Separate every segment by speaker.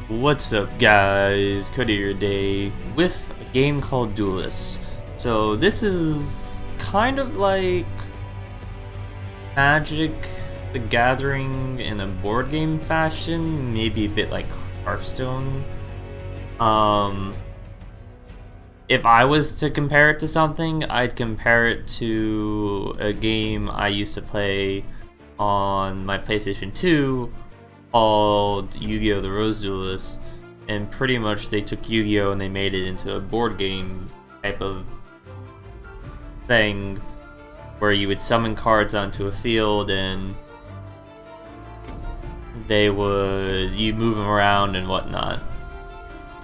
Speaker 1: What's up, guys? Cody your day with a game called Duelyst. So this is kind of like Magic the Gathering in a board game fashion, maybe a bit like Hearthstone. If I was to compare it to something, I'd compare it to a game I used to play on my PlayStation 2 called Yugioh the Rose Duelist, and pretty much they took Yu-Gi-Oh and they made it into a board game type of thing where you would summon cards onto a field and you'd move them around and whatnot.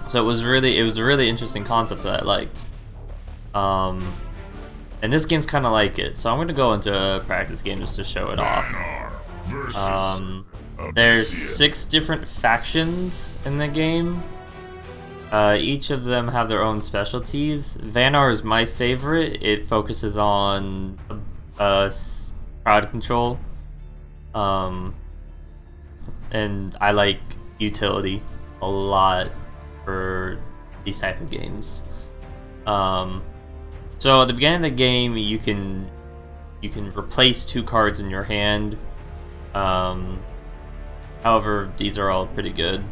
Speaker 1: So it was a really interesting concept that I liked. And this game's kind of like it, so I'm gonna go into a practice game just to show it off. There's 6 different factions in the game. Each of them have their own specialties. Vanar is my favorite. It focuses on crowd control. And I like utility a lot for these type of games. So at the beginning of the game, you can replace 2 cards in your hand. However, these are all pretty good.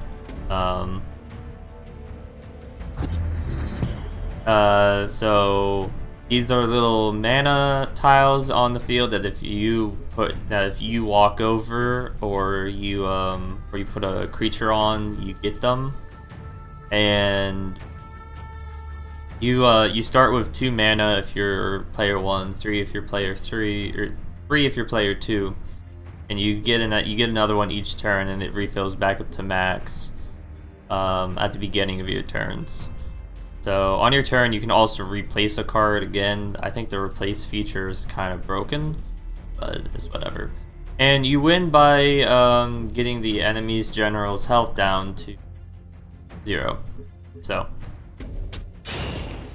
Speaker 1: So these are little mana tiles on the field that if you walk over or you put a creature on, you get them. And you start with 2 mana if you're player 1, 3 if you're player 3, or 3 if you're player 2. And you get another one each turn, and it refills back up to max at the beginning of your turns. So on your turn, you can also replace a card again. I think the replace feature is kind of broken, but it's whatever. And you win by getting the enemy's general's health down to 0. So,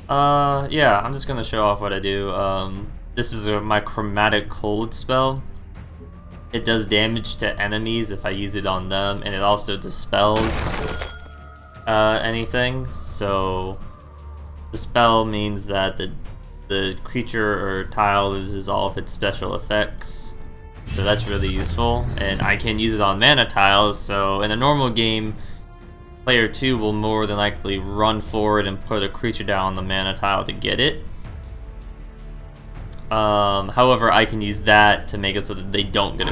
Speaker 1: yeah, I'm just gonna show off what I do. This is my chromatic cold spell. It does damage to enemies if I use it on them, and it also dispels anything. So the spell means that the creature or tile loses all of its special effects. So that's really useful, and I can use it on mana tiles. So in a normal game, player 2 will more than likely run forward and put a creature down on the mana tile to get it. However, I can use that to make it so that they don't get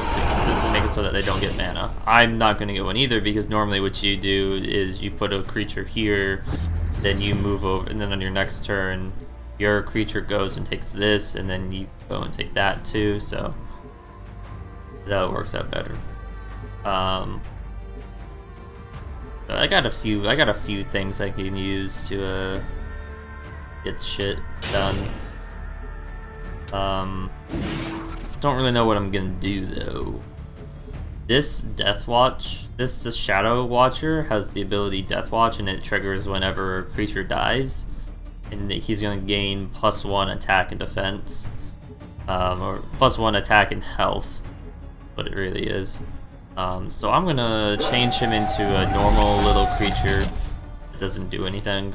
Speaker 1: mana. I'm not going to get one either, because normally what you do is you put a creature here, then you move over, and then on your next turn, your creature goes and takes this, and then you go and take that too. So that works out better. I got a few things I can use to get shit done. Don't really know what I'm gonna do though. This Shadow Watcher has the ability Death Watch, and it triggers whenever a creature dies, and he's gonna gain +1 attack and defense, or +1 attack and health. What it really is. So I'm gonna change him into a normal little creature that doesn't do anything.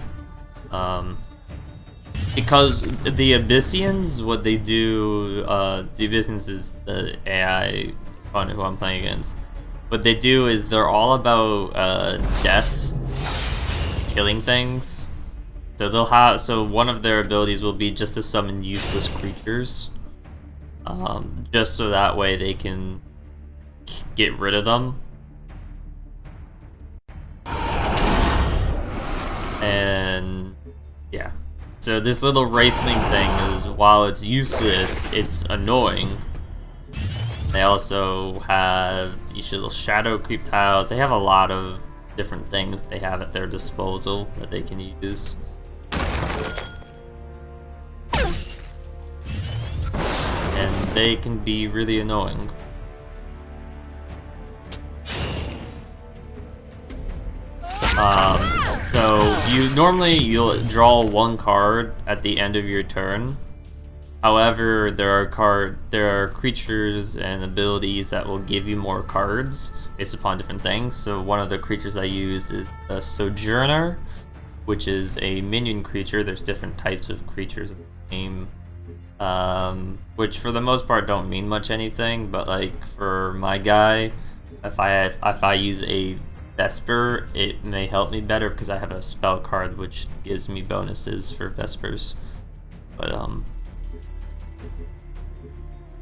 Speaker 1: Because the Abyssians, what they do, the Abyssians is the AI opponent who I'm playing against. What they do is they're all about death, killing things. So one of their abilities will be just to summon useless creatures, just so that way they can get rid of them. And yeah. So this little Wraithling thing is, while it's useless, it's annoying. They also have these little shadow creep tiles. They have a lot of different things they have at their disposal that they can use. And they can be really annoying. So you'll draw 1 card at the end of your turn, However, there are creatures and abilities that will give you more cards based upon different things. So one of the creatures I use is a Sojourner, which is a minion creature. There's different types of creatures in the game, which for the most part don't mean much anything. But like for my guy, if I use a Vesper, it may help me better because I have a spell card which gives me bonuses for Vespers. But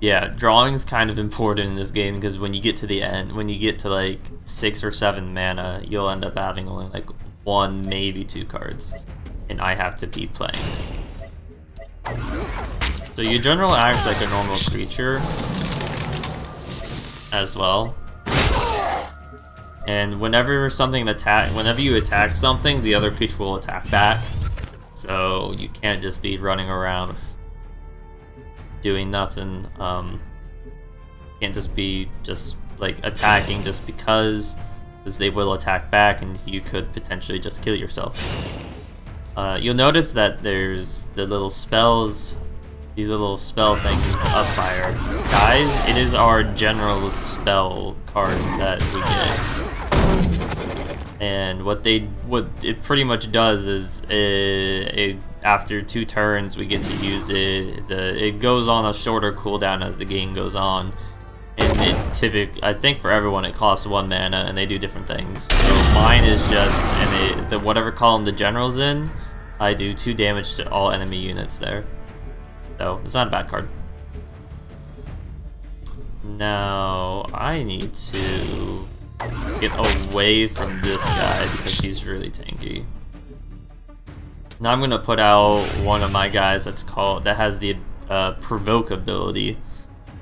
Speaker 1: yeah, drawing's kind of important in this game because when you get to the end, when you get to like 6 or 7 mana, you'll end up having only like 1, maybe 2 cards, and I have to be playing. So your general acts like a normal creature as well, and whenever you attack something, the other creature will attack back. So you can't just be running around doing nothing. Can't just be like attacking just because they will attack back and you could potentially just kill yourself. You'll notice that there's the little spells, these little spell things up higher. Guys, it is our general spell card that we get. And what it pretty much does is after 2 turns we get to use it. It goes on a shorter cooldown as the game goes on, and I think for everyone it costs 1 mana, and they do different things. So mine is just whatever column the general's in, I do 2 damage to all enemy units there. So it's not a bad card. Now I need to get away from this guy because he's really tanky. Now I'm gonna put out one of my guys that has the provoke ability,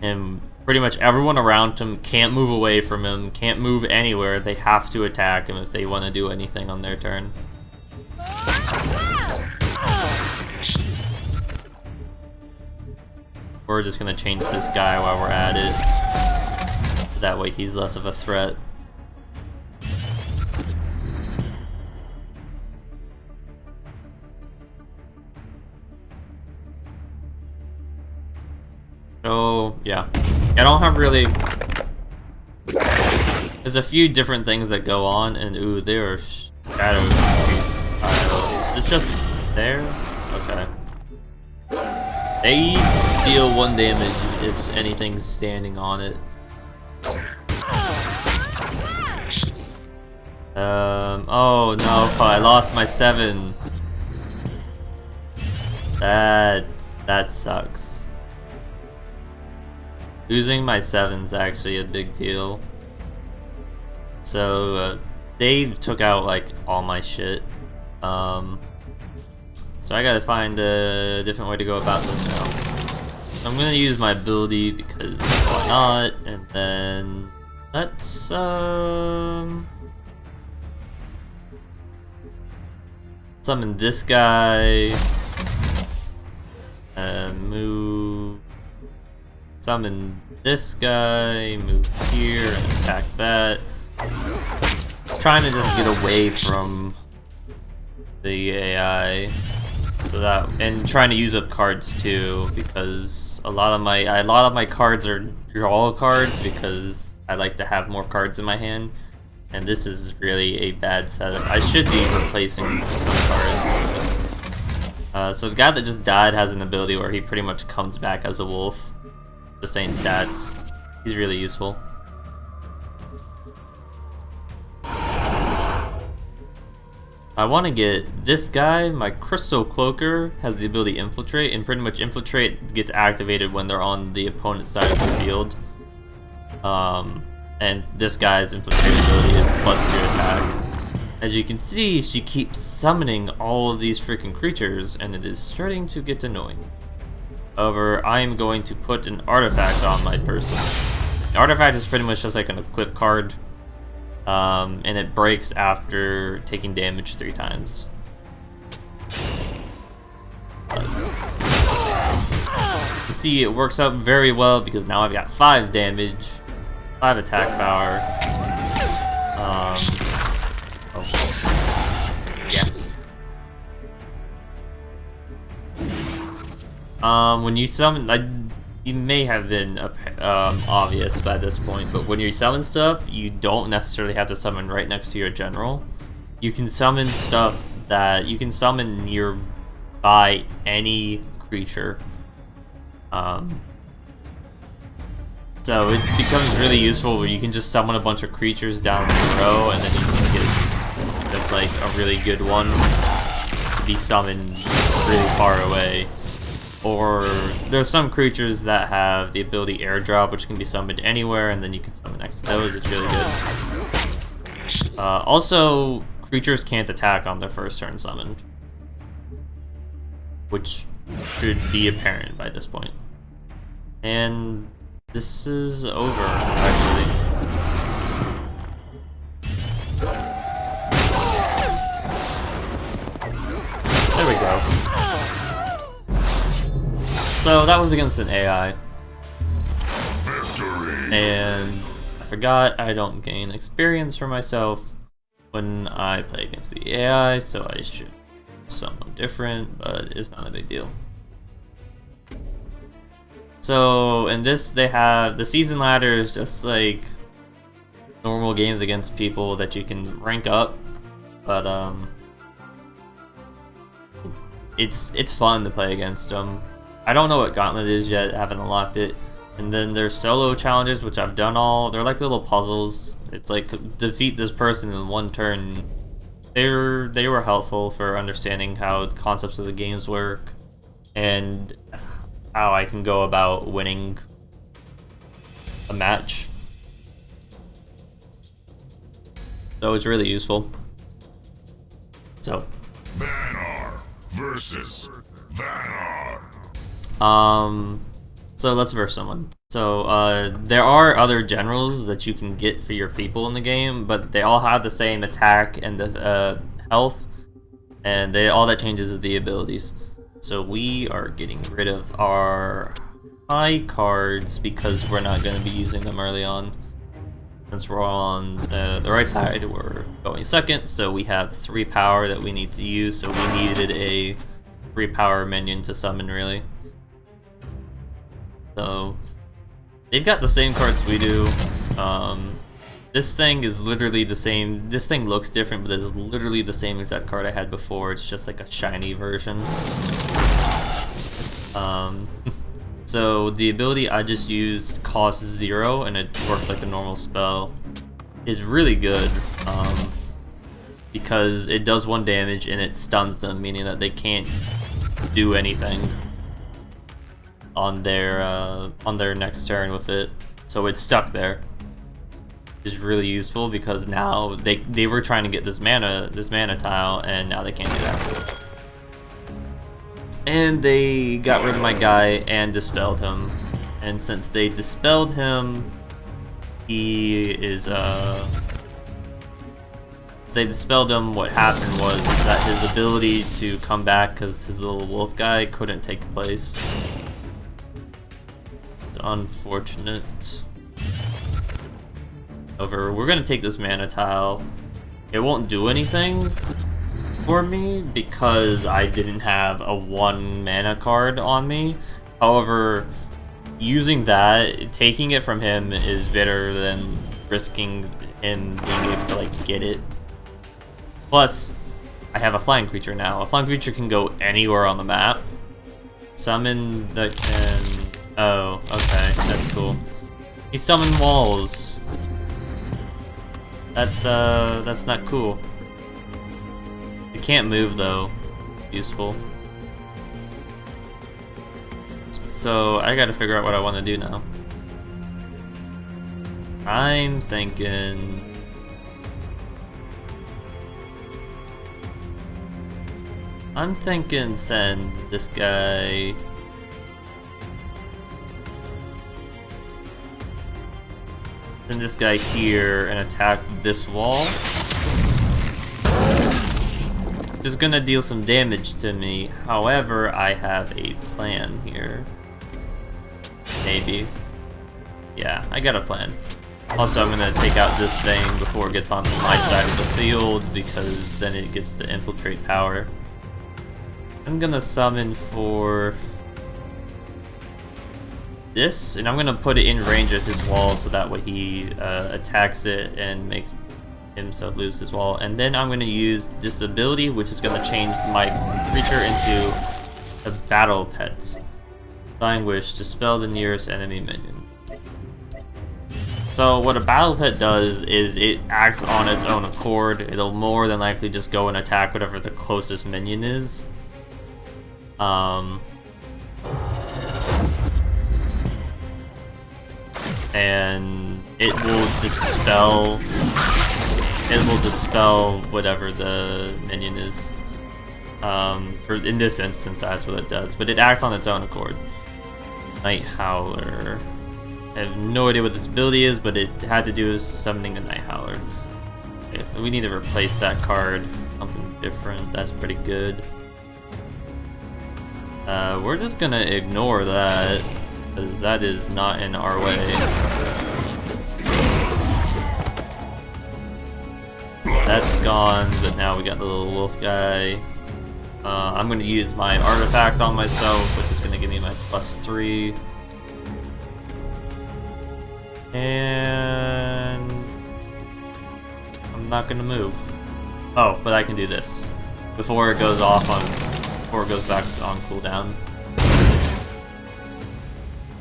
Speaker 1: and pretty much everyone around him can't move away from him, can't move anywhere. They have to attack him if they want to do anything on their turn. We're just gonna change this guy while we're at it. That way he's less of a threat. So yeah, I don't have really. There's a few different things that go on, and ooh, there are shadows. Is it just there? Okay. They deal 1 damage if anything's standing on it. Oh no, I lost my 7. That sucks. Losing my 7's actually a big deal. So they took out like all my shit. So I gotta find a different way to go about this now. So I'm gonna use my ability because why not? And then let's summon this guy. Move. Summon this guy. Move here and attack that. I'm trying to just get away from the AI. So that, and trying to use up cards too, because a lot of my cards are draw cards because I like to have more cards in my hand, and this is really a bad setup. I should be replacing some cards. So the guy that just died has an ability where he pretty much comes back as a wolf, the same stats. He's really useful. I want to get this guy. My Crystal Cloaker has the ability Infiltrate, and pretty much Infiltrate gets activated when they're on the opponent's side of the field. And this guy's Infiltrate ability is +2 attack. As you can see, she keeps summoning all of these freaking creatures, and it is starting to get annoying. However, I am going to put an artifact on my person. The artifact is pretty much just like an equip card. And it breaks after taking damage 3 times. You see, it works out very well because now I've got 5 damage, 5 attack power. Yeah. When you summon, you may have been obvious by this point, but when you summon stuff, you don't necessarily have to summon right next to your general. You can summon stuff that you can summon nearby any creature. So it becomes really useful where you can just summon a bunch of creatures down in a row, and then you can get just like a really good one to be summoned really far away. Or there's some creatures that have the ability airdrop, which can be summoned anywhere, and then you can summon next to those. It's really good. Also, creatures can't attack on their first turn summoned, which should be apparent by this point. And this is over, actually. There we go. So that was against an AI. And I forgot I don't gain experience for myself when I play against the AI, so I should do something different, but it's not a big deal. So in this, they have the season ladder is just like normal games against people that you can rank up, but it's fun to play against them. I don't know what Gauntlet is yet, I haven't unlocked it. And then there's solo challenges, which I've done all. They're like little puzzles. It's like defeat this person in one turn. They were helpful for understanding how the concepts of the games work and how I can go about winning a match. So it's really useful. So
Speaker 2: Vanar versus Vanar.
Speaker 1: So let's verse someone. So there are other generals that you can get for your people in the game, but they all have the same attack and the health, and all that changes is the abilities. So we are getting rid of our high cards because we're not going to be using them early on. Since we're on the right side, we're going second, so we have 3 power that we need to use, so we needed a 3 power minion to summon, really. So they've got the same cards we do. This thing is literally the same. This thing looks different, but it's literally the same exact card I had before. It's just like a shiny version. So the ability I just used costs 0, and it works like a normal spell. Is really good because it does 1 damage and it stuns them, meaning that they can't do anything on their next turn with it. So it's stuck there. Is really useful because now they were trying to get this mana tile, and now they can't do that. And they got rid of my guy and dispelled him. And since they dispelled him, he is they dispelled him, what happened was that his ability to come back because his little wolf guy couldn't take place. It's unfortunate. However, we're gonna take this mana tile. It won't do anything for me because I didn't have a 1 mana card on me. However, using that, taking it from him is better than risking him being able to like get it. Plus, I have a flying creature now. A flying creature can go anywhere on the map. Summon that can... Oh, okay, that's cool. He summoned walls. That's not cool. It can't move though. Useful. So I gotta figure out what I want to do now. I'm thinking... send this guy... Send this guy here and attack this wall. Which is gonna deal some damage to me. However, I have a plan here. Maybe. Yeah, I got a plan. Also, I'm gonna take out this thing before it gets onto my side of the field because then it gets to infiltrate power. I'm gonna summon for this, and I'm gonna put it in range of his wall so that way he attacks it and makes himself lose his wall. And then I'm gonna use this ability, which is gonna change my creature into a battle pet. Dying Wish, dispel the nearest enemy minion. So what a battle pet does is it acts on its own accord. It'll more than likely just go and attack whatever the closest minion is. And it will dispel whatever the minion is. In this instance, that's what it does, but it acts on its own accord. Night Howler. I have no idea what this ability is, but it had to do with summoning a Night Howler. Okay, we need to replace that card. Something different. That's pretty good. We're just gonna ignore that, because that is not in our way. That's gone, but now we got the little wolf guy. I'm gonna use my artifact on myself, which is gonna give me my +3. And I'm not gonna move. Oh, but I can do this before it goes off on, before it goes back on cooldown.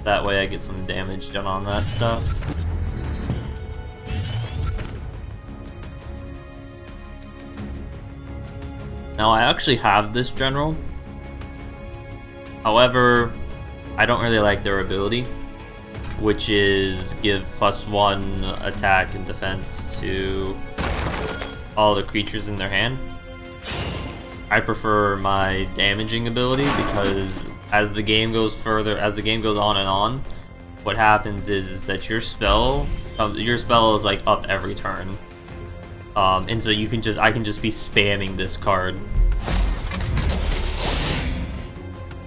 Speaker 1: That way I get some damage done on that stuff. Now I actually have this general. However, I don't really like their ability, which is give +1 attack and defense to all the creatures in their hand. I prefer my damaging ability because as the game goes on and on, what happens is that your spell is like up every turn. And so I can just be spamming this card.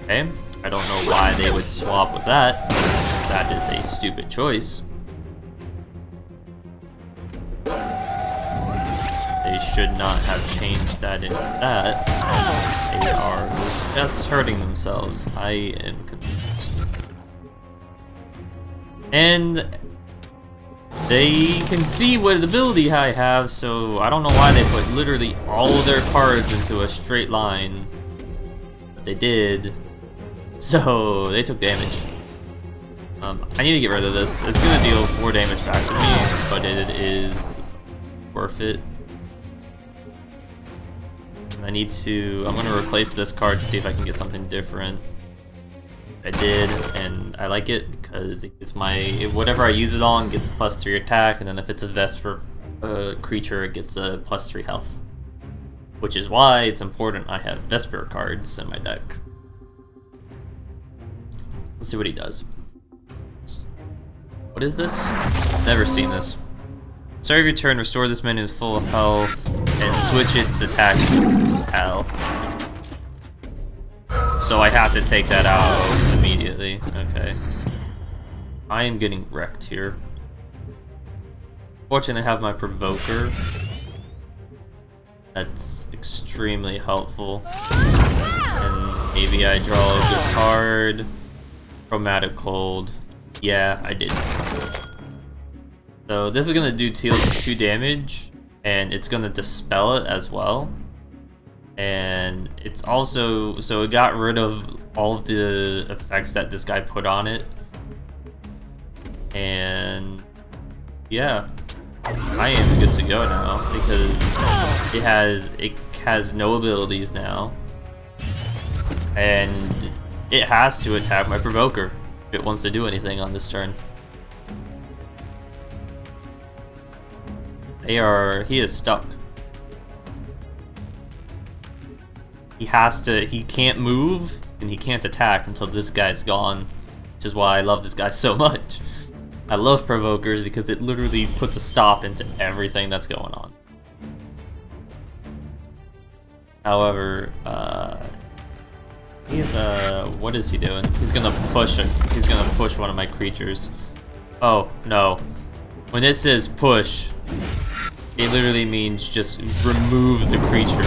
Speaker 1: Okay, I don't know why they would swap with that. That is a stupid choice. They should not have changed that into that. They are just hurting themselves. I am confused. And they can see what ability I have, so I don't know why they put literally all of their cards into a straight line. But they did. So they took damage. I need to get rid of this. It's gonna deal 4 damage back to me, but it is worth it. And I'm gonna replace this card to see if I can get something different. I did, and I like it because it gets whatever I use it on gets a +3 attack, and then if it's a Vesper creature, it gets a +3 health. Which is why it's important I have Vesper cards in my deck. Let's see what he does. What is this? Never seen this. Start of your turn, restore this minion with full health, and switch its attack to Hell. So I have to take that out immediately. Okay. I am getting wrecked here. Fortunately, I have my Provoker. That's extremely helpful. And maybe I draw a good card. Chromatic Cold. Yeah, I did. So this is gonna do 2 damage, and it's gonna dispel it as well. And it's also, so it got rid of all of the effects that this guy put on it. And yeah, I am good to go now because it has no abilities now, and it has to attack my Provoker if it wants to do anything on this turn. He is stuck. He can't move, and he can't attack until this guy's gone, which is why I love this guy so much. I love Provokers because it literally puts a stop into everything that's going on. However, what is he doing? He's gonna push one of my creatures. Oh, no. When it says push, it literally means just remove the creature.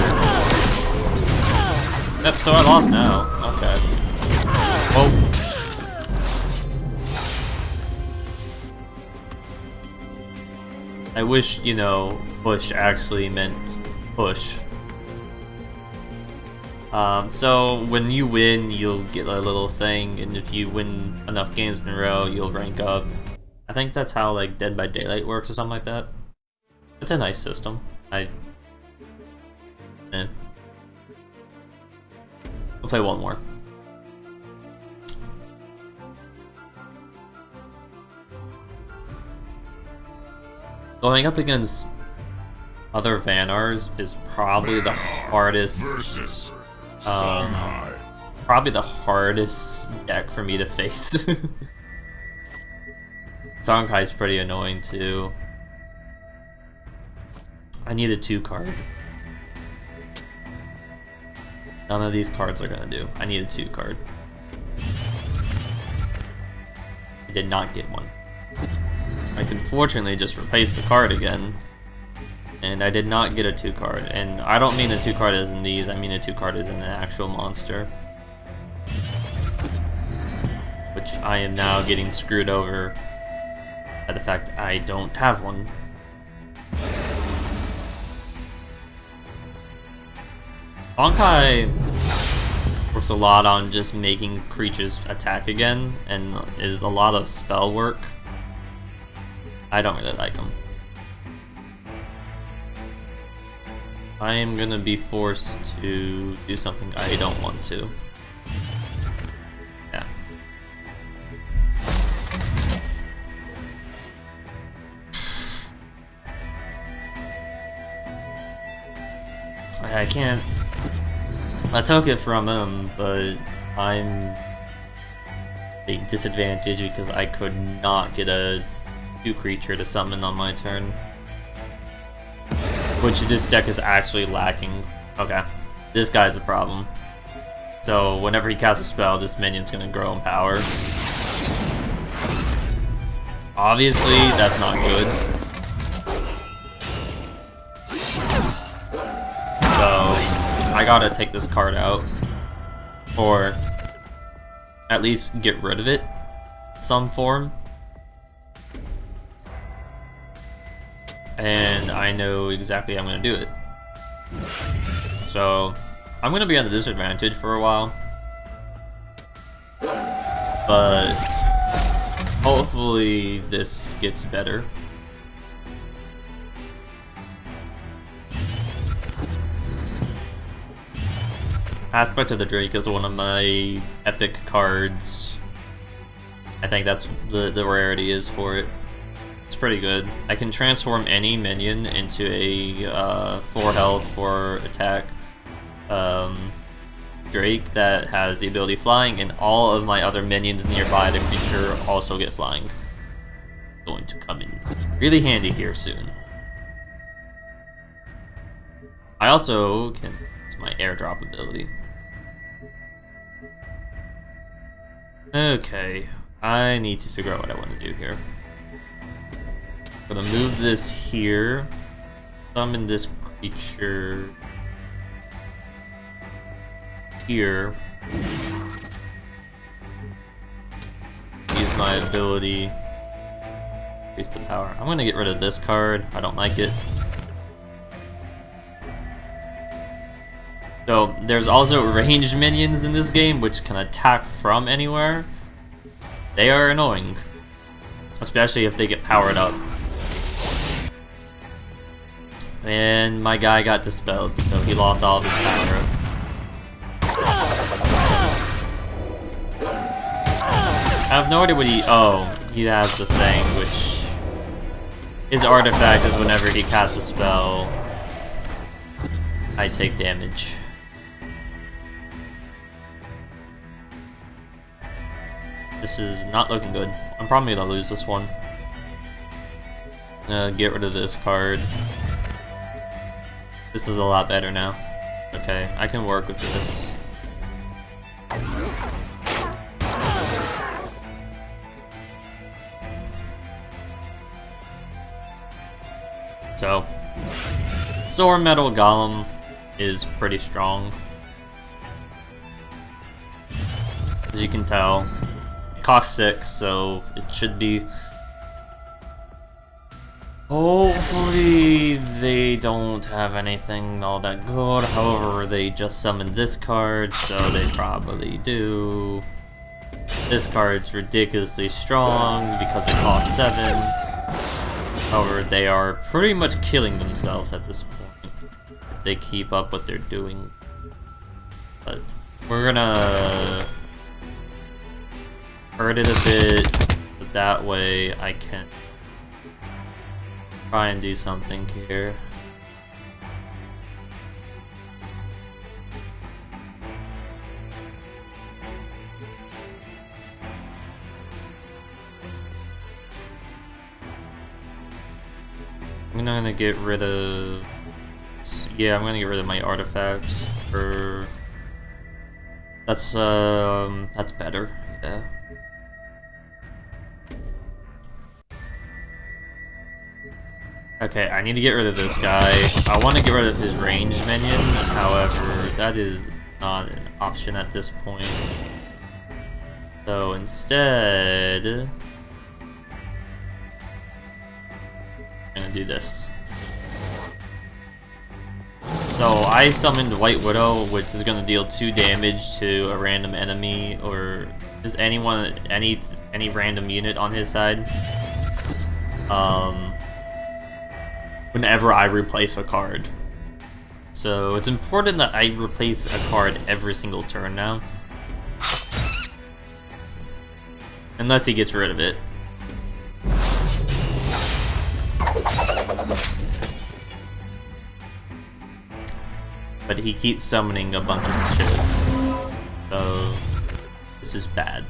Speaker 1: Yep, so I lost now. Okay. Oh. I wish, you know, push actually meant push. So when you win, you'll get a little thing, and if you win enough games in a row, you'll rank up. I think that's how like Dead by Daylight works or something like that. It's a nice system. We'll play one more. Going up against other Vanars is probably the hardest. Probably the hardest deck for me to face. Songhai's pretty annoying too. I need a 2 card. None of these cards are gonna do. I need a 2 card. I did not get one. I can fortunately just replace the card again. And I did not get a 2 card. And I don't mean a 2 card as in these, I mean a 2 card as in an actual monster. Which I am now getting screwed over by the fact I don't have one. Honkai works a lot on just making creatures attack again, and is a lot of spell work. I don't really like them. I am gonna be forced to do something I don't want to. Yeah. I can't. I took it from him, but I'm a disadvantage because I could not get a 2 creature to summon on my turn. Which this deck is actually lacking. Okay, this guy's a problem. So whenever he casts a spell, this minion's gonna grow in power. Obviously, that's not good. So I gotta take this card out, or at least get rid of it in some form. And I know exactly how I'm gonna do it. So I'm gonna be on the disadvantage for a while, but hopefully this gets better. Aspect of the Drake is one of my epic cards. I think that's the rarity is for it. It's pretty good. I can transform any minion into a 4 health, 4 attack Drake that has the ability flying, and all of my other minions nearby the creature also get flying. Going to come in really handy here soon. I also can, it's my airdrop ability. Okay, I need to figure out what I want to do here. I'm gonna move this here, summon this creature here, use my ability, increase the power. I'm gonna get rid of this card, I don't like it. So there's also ranged minions in this game which can attack from anywhere. They are annoying, especially if they get powered up. And my guy got dispelled, so he lost all of his power up. I have no idea what he... Oh, he has the thing, which... His artifact is whenever he casts a spell, I take damage. This is not looking good. I'm probably gonna lose this one. Get rid of this card. This is a lot better now. Okay, I can work with this. So, Sword Metal Golem is pretty strong. As you can tell, it costs 6, so it should be Hopefully they don't have anything all that good. However, they just summoned this card, so they probably do. This card's ridiculously strong because it costs 7. However, they are pretty much killing themselves at this point if they keep up what they're doing. But we're gonna hurt it a bit, but that way I can try and do something here. I'm gonna get rid of... Yeah, I'm gonna get rid of my artifacts for... That's better, yeah. Okay, I need to get rid of this guy. I want to get rid of his ranged minion, however, that is not an option at this point. So instead, I'm gonna do this. So I summoned White Widow, which is gonna deal 2 damage to a random enemy or just anyone, any random unit on his side. Whenever I replace a card. So it's important that I replace a card every single turn now. Unless he gets rid of it. But he keeps summoning a bunch of shit. So this is bad.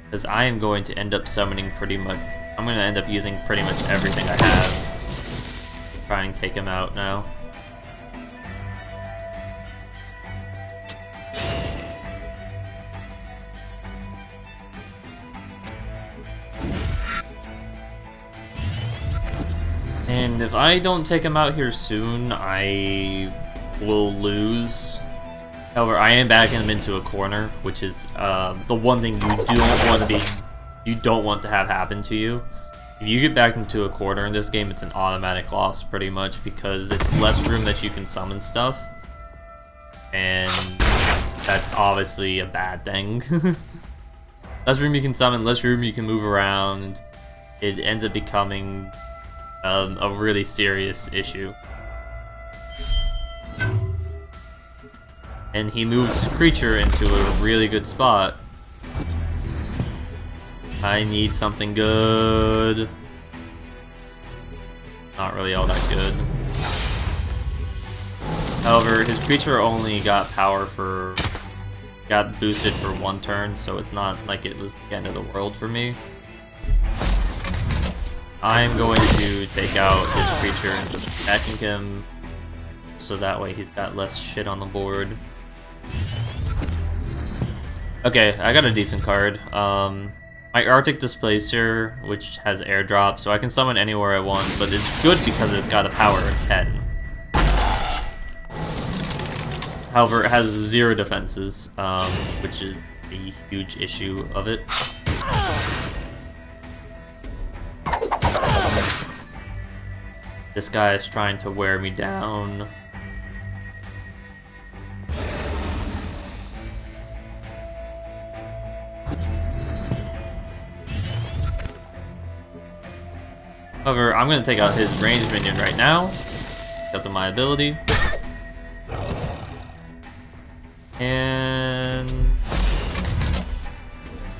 Speaker 1: Because I am going to end up summoning pretty much... I'm going to end up using pretty much everything I have. Try and take him out now. And if I don't take him out here soon, I will lose. However, I am backing him into a corner, which is the one thing you don't want to have happen to you. If you get backed into a corner in this game, it's an automatic loss, pretty much, because it's less room that you can summon stuff, and that's obviously a bad thing. Less room you can summon, less room you can move around. It ends up becoming a really serious issue. And he moved his creature into a really good spot. I need something good. Not really all that good. However, his creature only got power for... got boosted for 1 turn, so it's not like it was the end of the world for me. I'm going to take out his creature instead of attacking him, so that way he's got less shit on the board. Okay, I got a decent card. My Arctic Displacer, which has airdrop, so I can summon anywhere I want, but it's good because it's got a power of 10. However, it has 0 defenses, which is a huge issue of it. This guy is trying to wear me down. However, I'm going to take out his ranged minion right now because of my ability. And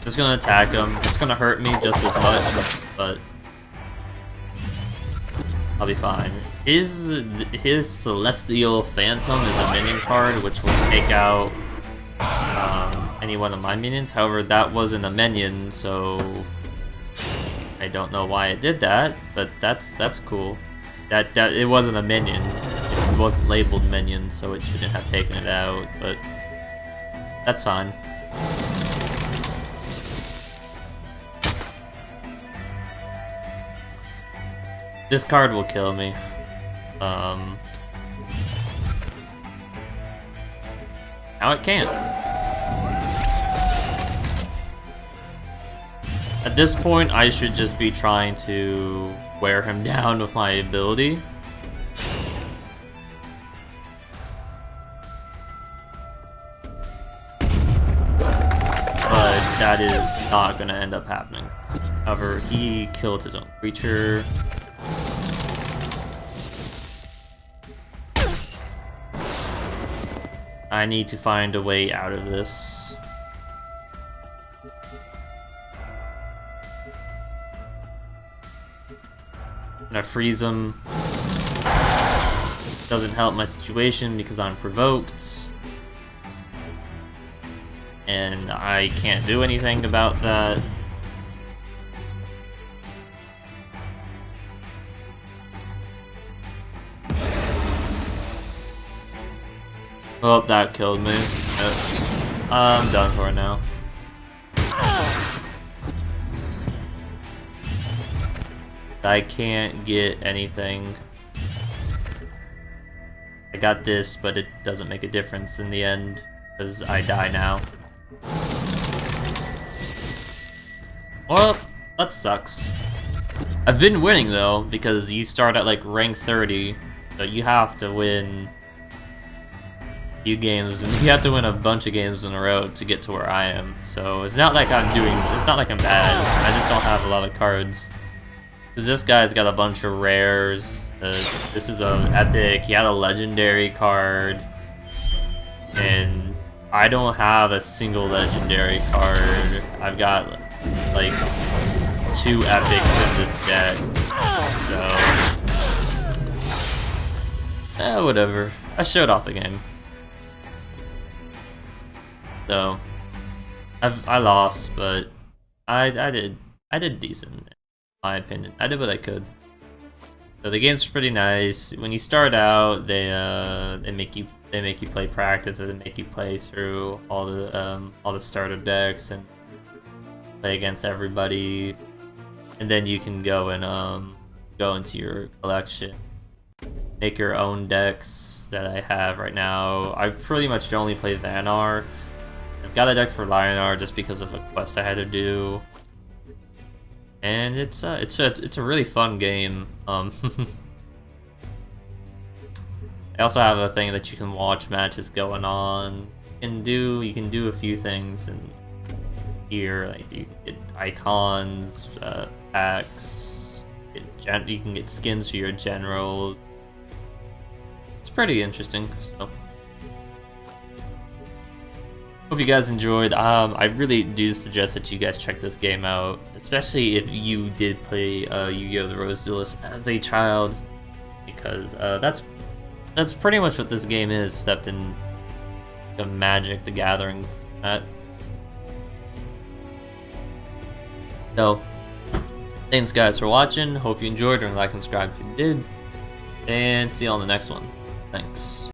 Speaker 1: just going to attack him. It's going to hurt me just as much, but I'll be fine. His Celestial Phantom is a minion card, which will take out any one of my minions. However, that wasn't a minion, so I don't know why it did that, but that's cool. That it wasn't a minion. It wasn't labeled minion, so it shouldn't have taken it out, but that's fine. This card will kill me. Now it can't. At this point, I should just be trying to wear him down with my ability. But that is not gonna end up happening. However, he killed his own creature. I need to find a way out of this. I'm gonna freeze him. Doesn't help my situation because I'm provoked. And I can't do anything about that. Oh, that killed me. I'm done for now. I can't get anything. I got this, but it doesn't make a difference in the end, because I die now. Well, that sucks. I've been winning though, because you start at like rank 30, so you have to win a few games, and you have to win a bunch of games in a row to get to where I am. So it's not like it's not like I'm bad, I just don't have a lot of cards. Because this guy's got a bunch of rares, this is an epic, he had a legendary card, and I don't have a single legendary card. I've got like 2 epics in this deck, so whatever. I showed off the game, so I lost, but I did decent in my opinion. I did what I could. So the game's pretty nice. When you start out, they make you play practice, and they make you play through all the starter decks and play against everybody, and then you can go and go into your collection, make your own decks that I have right now. I pretty much only play Vanar. I've got a deck for Lionar just because of a quest I had to do, and it's a really fun game. I also have a thing that you can watch matches going on. You can do a few things and here, like you can get icons, packs, you can get skins for your generals. It's pretty interesting. So hope you guys enjoyed. I really do suggest that you guys check this game out, especially if you did play Yugioh the Rose Duelist as a child, because that's pretty much what this game is, except in the Magic the Gathering format. So, thanks guys for watching. Hope you enjoyed, and like and subscribe if you did, and see you on the next one. Thanks.